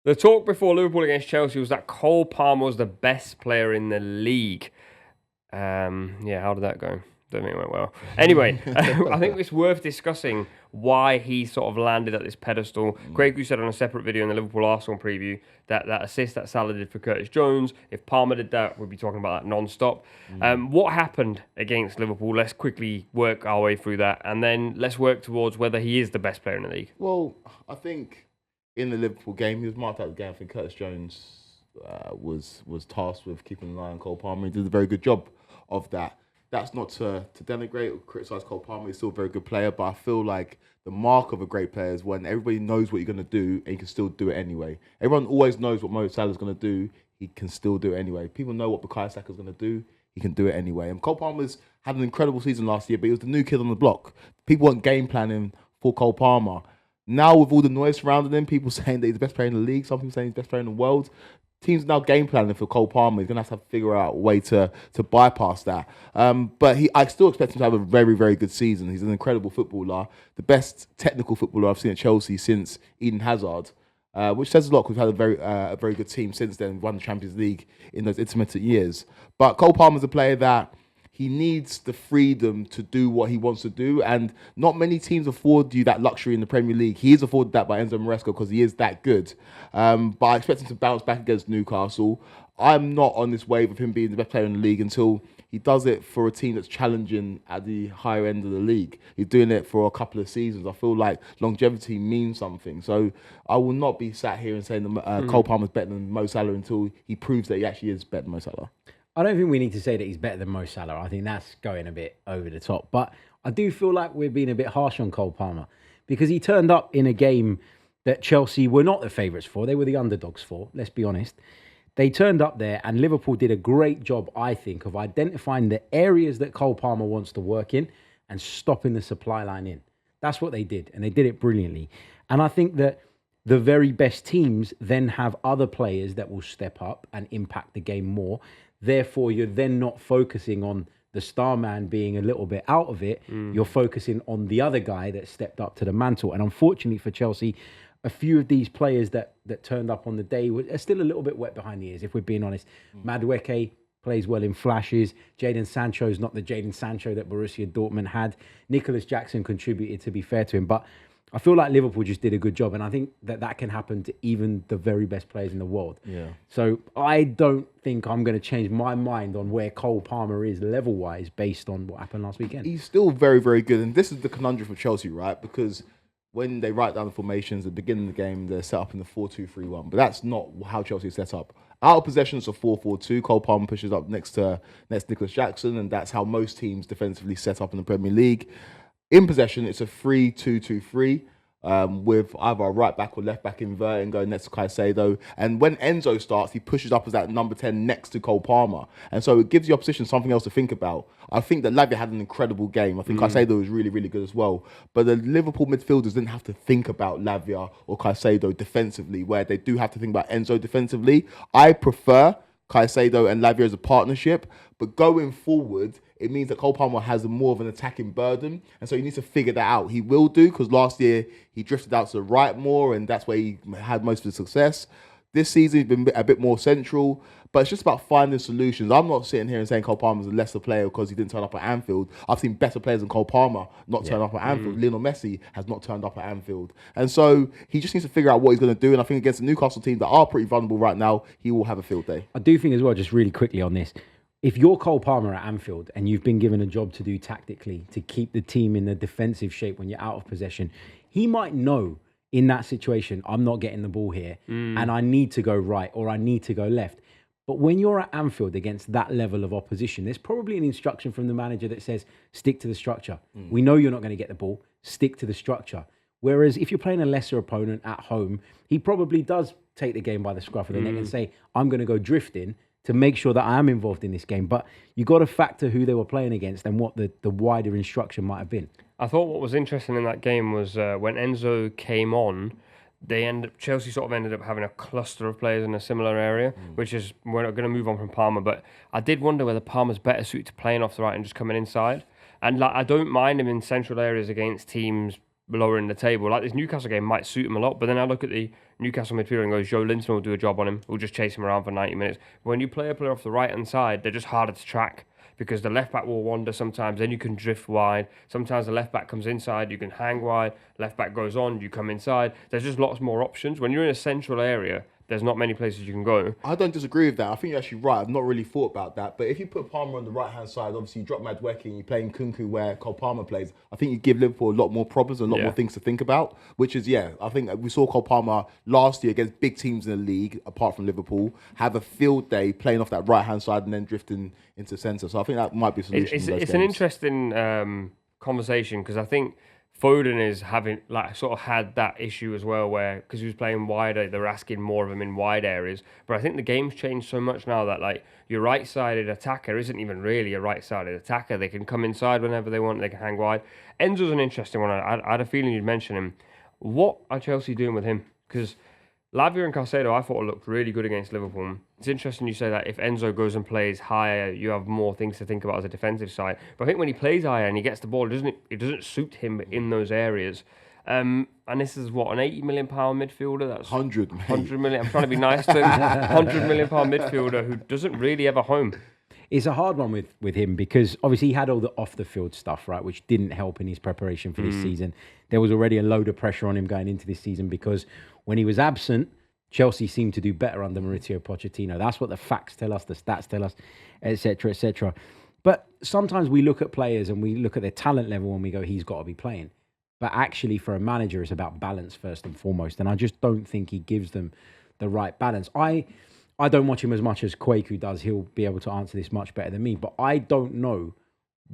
The talk before Liverpool against Chelsea was that Cole Palmer was the best player in the league. Yeah, how did that go? Don't think it went well. Anyway, I think it's worth discussing why he sort of landed at this pedestal. Kweku said on a separate video in the Liverpool Arsenal preview that assist that Salah did for Curtis Jones, if Palmer did that, we'd be talking about that non-stop. What happened against Liverpool? Let's quickly work our way through that, and then let's work towards whether he is the best player in the league. Well, I think in the Liverpool game, he was marked out of the game. I think Curtis Jones was tasked with keeping an eye on Cole Palmer. He did a very good job of that. That's not to denigrate or criticise Cole Palmer. He's still a very good player, but I feel like the mark of a great player is when everybody knows what you're going to do and you can still do it anyway. Everyone always knows what Mohamed Salah is going to do. He can still do it anyway. People know what Bukayo Saka is going to do. He can do it anyway. And Cole Palmer's had an incredible season last year, but he was the new kid on the block. People weren't game planning for Cole Palmer. Now, with all the noise surrounding him, people saying that he's the best player in the league, some people saying he's the best player in the world, teams are now game planning for Cole Palmer. He's going to have to figure out a way to bypass that. But I still expect him to have a very, very good season. He's an incredible footballer, the best technical footballer I've seen at Chelsea since Eden Hazard, which says a lot because we've had a very good team since then, won the Champions League in those intermittent years. But Cole Palmer's a player that he needs the freedom to do what he wants to do, and not many teams afford you that luxury in the Premier League. He is afforded that by Enzo Maresca because he is that good. But I expect him to bounce back against Newcastle. I'm not on this wave of him being the best player in the league until he does it for a team that's challenging at the higher end of the league. He's doing it for a couple of seasons. I feel like longevity means something. So I will not be sat here and saying that Cole Palmer's better than Mo Salah until he proves that he actually is better than Mo Salah. I don't think we need to say that he's better than Mo Salah. I think that's going a bit over the top. But I do feel like we're being a bit harsh on Cole Palmer because he turned up in a game that Chelsea were not the favourites for. They were the underdogs for, let's be honest. They turned up there and Liverpool did a great job, I think, of identifying the areas that Cole Palmer wants to work in and stopping the supply line in. That's what they did, and they did it brilliantly. And I think that the very best teams then have other players that will step up and impact the game more. Therefore, you're then not focusing on the star man being a little bit out of it. You're focusing on the other guy that stepped up to the mantle. And unfortunately for Chelsea, a few of these players that turned up on the day are still a little bit wet behind the ears, if we're being honest. Madueke plays well in flashes. Jadon Sancho is not the Jadon Sancho that Borussia Dortmund had. Nicholas Jackson contributed, to be fair to him. But I feel like Liverpool just did a good job, and I think that can happen to even the very best players in the world. Yeah. So I don't think I'm going to change my mind on where Cole Palmer is level-wise based on what happened last weekend. He's still very, very good, and this is the conundrum for Chelsea, right? Because when they write down the formations at the beginning of the game, they're set up in the 4-2-3-1, but that's not how Chelsea is set up. Out of possession, it's a 4-4-2. Cole Palmer pushes up next to Nicholas Jackson, and that's how most teams defensively set up in the Premier League. In possession, it's a 3-2-2-3 with either a right back or left back inverting going next to Caicedo. And when Enzo starts, he pushes up as that number 10 next to Cole Palmer. And so it gives the opposition something else to think about. I think that Lavia had an incredible game. I think Caicedo was really, really good as well. But the Liverpool midfielders didn't have to think about Lavia or Caicedo defensively, where they do have to think about Enzo defensively. I prefer Caicedo and Lavia as a partnership, but going forward, it means that Cole Palmer has more of an attacking burden, and so he needs to figure that out. He will do, because last year he drifted out to the right more, and that's where he had most of the success. This season he's been a bit more central, but it's just about finding solutions. I'm not sitting here and saying Cole Palmer's a lesser player because he didn't turn up at Anfield. I've seen better players than Cole Palmer not turn up at Anfield. Lionel Messi has not turned up at Anfield. And so he just needs to figure out what he's going to do, and I think against the Newcastle team that are pretty vulnerable right now, he will have a field day. I do think as well, just really quickly on this, if you're Cole Palmer at Anfield and you've been given a job to do tactically to keep the team in the defensive shape when you're out of possession, he might know in that situation, I'm not getting the ball here and I need to go right or I need to go left. But when you're at Anfield against that level of opposition, there's probably an instruction from the manager that says, stick to the structure. We know you're not going to get the ball, stick to the structure. Whereas if you're playing a lesser opponent at home, he probably does take the game by the scruff of the neck and say, I'm going to go drifting to make sure that I am involved in this game. But you got to factor who they were playing against and what the wider instruction might have been. I thought what was interesting in that game was when Enzo came on, Chelsea sort of ended up having a cluster of players in a similar area, which is, we're not going to move on from Palmer, but I did wonder whether Palmer's better suited to playing off the right and just coming inside. And like, I don't mind him in central areas against teams lower in the table. Like this Newcastle game might suit him a lot, but then I look at the Newcastle midfielder and go, Joe Linton will do a job on him. We'll just chase him around for 90 minutes. But when you play a player off the right-hand side, they're just harder to track because the left-back will wander sometimes. Then you can drift wide. Sometimes the left-back comes inside. You can hang wide. Left-back goes on. You come inside. There's just lots more options. When you're in a central area, there's not many places you can go. I don't disagree with that. I think you're actually right. I've not really thought about that. But if you put Palmer on the right-hand side, obviously you drop Madueke and you play in Nkunku where Cole Palmer plays, I think you give Liverpool a lot more problems and a lot more things to think about, which is, I think we saw Cole Palmer last year against big teams in the league, apart from Liverpool, have a field day playing off that right-hand side and then drifting into centre. So I think that might be a solution. It's an interesting conversation because I think Foden is having sort of had that issue as well, where because he was playing wider, they're asking more of him in wide areas. But I think the game's changed so much now that your right-sided attacker isn't even really a right-sided attacker. They can come inside whenever they want. They can hang wide. Enzo's an interesting one. I had a feeling you'd mention him. What are Chelsea doing with him? Because Lavia and Caicedo, I thought looked really good against Liverpool. It's interesting you say that if Enzo goes and plays higher, you have more things to think about as a defensive side. But I think when he plays higher and he gets the ball, it doesn't suit him in those areas. And this is what, an £80 million midfielder? That's 100 million. I'm trying to be nice to him. £100 million midfielder who doesn't really have a home. It's a hard one with him because obviously he had all the off-the-field stuff, right, which didn't help in his preparation for this season. There was already a load of pressure on him going into this season because when he was absent, Chelsea seemed to do better under Mauricio Pochettino. That's what the facts tell us, the stats tell us, etc., etc. But sometimes we look at players and we look at their talent level and we go, he's got to be playing. But actually, for a manager, it's about balance first and foremost. And I just don't think he gives them the right balance. I don't watch him as much as Kweku does. He'll be able to answer this much better than me. But I don't know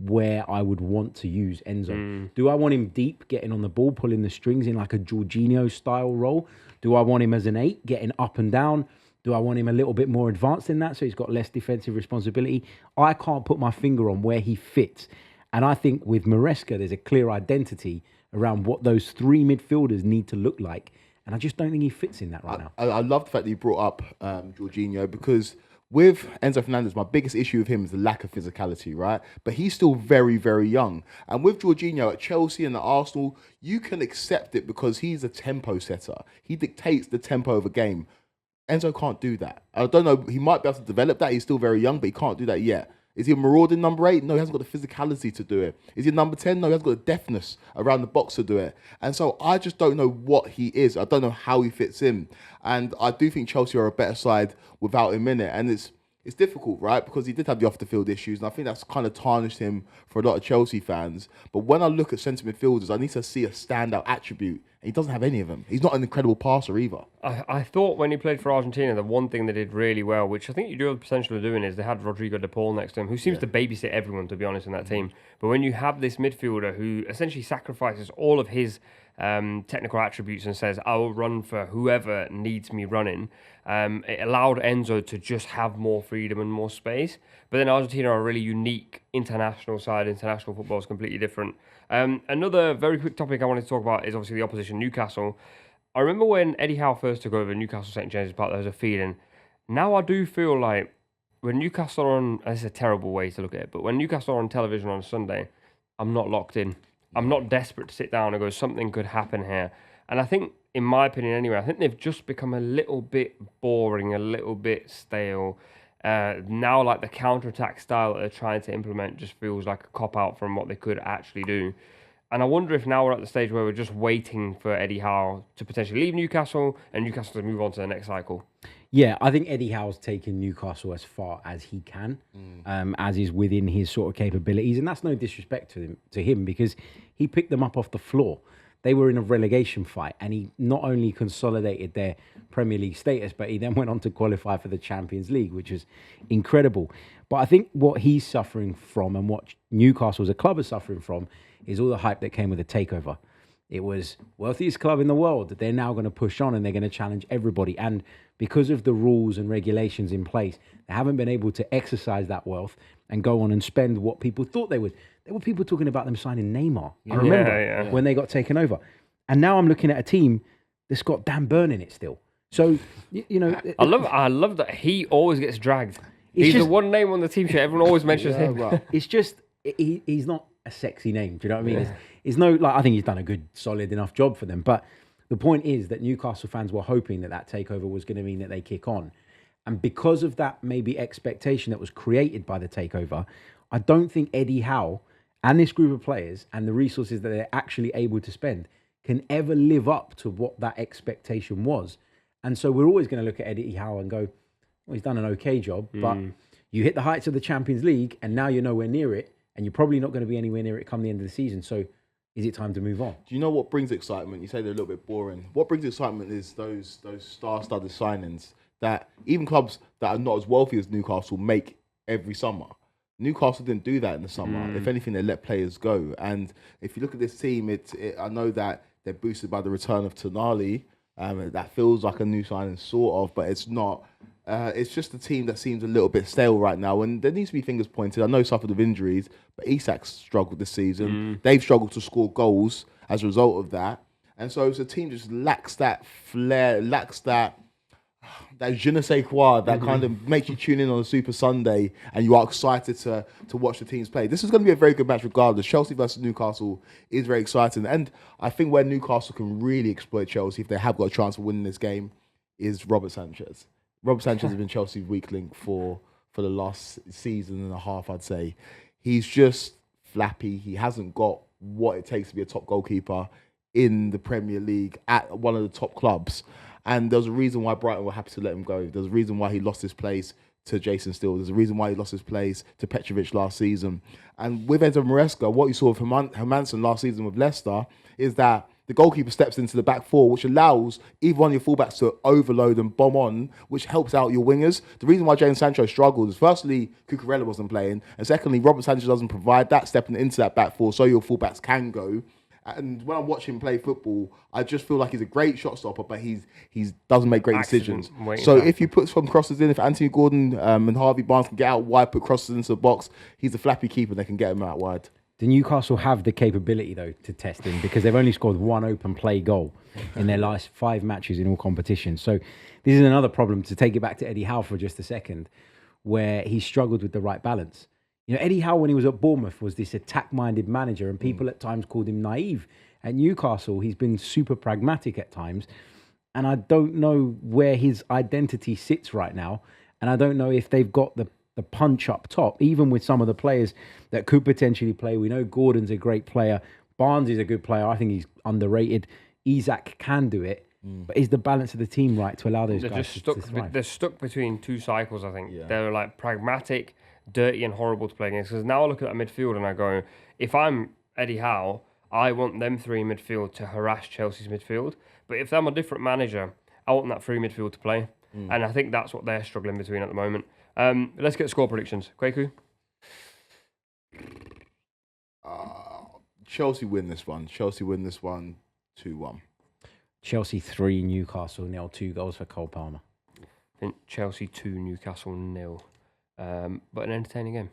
where I would want to use Enzo. Do I want him deep, getting on the ball, pulling the strings in like a Jorginho-style role? Do I want him as an 8, getting up and down? Do I want him a little bit more advanced than that so he's got less defensive responsibility? I can't put my finger on where he fits. And I think with Maresca, there's a clear identity around what those 3 midfielders need to look like. And I just don't think he fits in that right now. I love the fact that you brought up Jorginho because with Enzo Fernández, my biggest issue with him is the lack of physicality, right? But he's still very, very young. And with Jorginho at Chelsea and at Arsenal, you can accept it because he's a tempo setter. He dictates the tempo of a game. Enzo can't do that. I don't know. He might be able to develop that. He's still very young, but he can't do that yet. Is he a marauding number 8? No, he hasn't got the physicality to do it. Is he number 10? No, he hasn't got the deftness around the box to do it. And so I just don't know what he is. I don't know how he fits in. And I do think Chelsea are a better side without him in it. And it's difficult, right? Because he did have the off-the-field issues, and I think that's kind of tarnished him for a lot of Chelsea fans. But when I look at centre midfielders, I need to see a standout attribute. And he doesn't have any of them. He's not an incredible passer either. I thought when he played for Argentina, the one thing they did really well, which I think you do have the potential of doing, is they had Rodrigo de Paul next to him, who seems to babysit everyone, to be honest, in that team. But when you have this midfielder who essentially sacrifices all of his technical attributes and says, I will run for whoever needs me running, it allowed Enzo to just have more freedom and more space. But then Argentina are a really unique international side. International football is completely different. Another very quick topic I wanted to talk about is obviously the opposition, Newcastle. I remember when Eddie Howe first took over Newcastle St James's Park, there was a feeling. Now I do feel like when Newcastle are on, this is a terrible way to look at it, but when Newcastle are on television on Sunday, I'm not locked in. I'm not desperate to sit down and go, something could happen here. And I think, in my opinion anyway, I think they've just become a little bit boring, a little bit stale. Now, like the counter-attack style that they're trying to implement just feels like a cop-out from what they could actually do. And I wonder if now we're at the stage where we're just waiting for Eddie Howe to potentially leave Newcastle and Newcastle to move on to the next cycle. Yeah, I think Eddie Howe's taken Newcastle as far as he can, as is within his sort of capabilities. And that's no disrespect to him because he picked them up off the floor. They were in a relegation fight and he not only consolidated their Premier League status, but he then went on to qualify for the Champions League, which is incredible. But I think what he's suffering from and what Newcastle as a club is suffering from is all the hype that came with the takeover. It was wealthiest club in the world. They're now going to push on and they're going to challenge everybody. And because of the rules and regulations in place, they haven't been able to exercise that wealth and go on and spend what people thought they would. There were people talking about them signing Neymar. I remember when they got taken over. And now I'm looking at a team that's got Dan Burn in it still. So, you know... I love that he always gets dragged. He's the one name on the team sheet. Everyone always mentions him. Right. It's just, he's not a sexy name. Do you know what I mean? I think he's done a good, solid enough job for them. But the point is that Newcastle fans were hoping that takeover was going to mean that they kick on. And because of that maybe expectation that was created by the takeover, I don't think Eddie Howe and this group of players and the resources that they're actually able to spend can ever live up to what that expectation was. And so we're always going to look at Eddie Howe and go, well, he's done an okay job, but you hit the heights of the Champions League and now you're nowhere near it, and you're probably not going to be anywhere near it come the end of the season. So is it time to move on? Do you know what brings excitement? You say they're a little bit boring. What brings excitement is those star-studded signings that even clubs that are not as wealthy as Newcastle make every summer. Newcastle didn't do that in the summer. If anything, they let players go. And if you look at this team, I know that they're boosted by the return of Tonali. That feels like a new signing, sort of, but it's not. It's just a team that seems a little bit stale right now, and there needs to be fingers pointed. I know suffered of injuries, but Isak's struggled this season. They've struggled to score goals as a result of that, and so it's a team just lacks that flair, lacks that je ne sais quoi that kind of makes you tune in on a Super Sunday and you are excited to watch the teams play. This is going to be a very good match regardless. Chelsea versus Newcastle is very exciting, and I think where Newcastle can really exploit Chelsea if they have got a chance of winning this game is Robert Sanchez. Robert Sanchez has been Chelsea's weak link for the last season and a half, I'd say. He's just flappy. He hasn't got what it takes to be a top goalkeeper in the Premier League at one of the top clubs. And there's a reason why Brighton were happy to let him go. There's a reason why he lost his place to Jason Steele. There's a reason why he lost his place to Petrovic last season. And with Enzo Maresca, what you saw of Hermansen last season with Leicester is that the goalkeeper steps into the back four, which allows either one of your fullbacks to overload and bomb on, which helps out your wingers. The reason why Jadon Sancho struggled is firstly, Cucurella wasn't playing, and secondly, Robert Sanchez doesn't provide that stepping into that back four so your fullbacks can go. And when I watch him play football, I just feel like he's a great shot stopper, but he doesn't make great decisions. So if you put some crosses in, if Anthony Gordon and Harvey Barnes can get out wide, put crosses into the box, he's a flappy keeper, they can get him out wide. Do Newcastle have the capability, though, to test him? Because they've only scored one open play goal in their last 5 matches in all competitions. So this is another problem, to take it back to Eddie Howe for just a second, where he struggled with the right balance. You know, Eddie Howe, when he was at Bournemouth, was this attack-minded manager, and people at times called him naive. At Newcastle, he's been super pragmatic at times, and I don't know where his identity sits right now, and I don't know if they've got the punch up top, even with some of the players that could potentially play. We know Gordon's a great player. Barnes is a good player. I think he's underrated. Isak can do it. But is the balance of the team right to allow those guys to thrive? They're stuck between two cycles, I think. Yeah. They're like pragmatic, dirty and horrible to play against. Because now I look at that midfield and I go, if I'm Eddie Howe, I want them three in midfield to harass Chelsea's midfield. But if I'm a different manager, I want that three midfield to play. And I think that's what they're struggling between at the moment. Let's get score predictions. Kweku? Chelsea win this one. 2-1. Chelsea 3, Newcastle 0, 2 goals for Cole Palmer. I think Chelsea 2, Newcastle 0. But an entertaining game.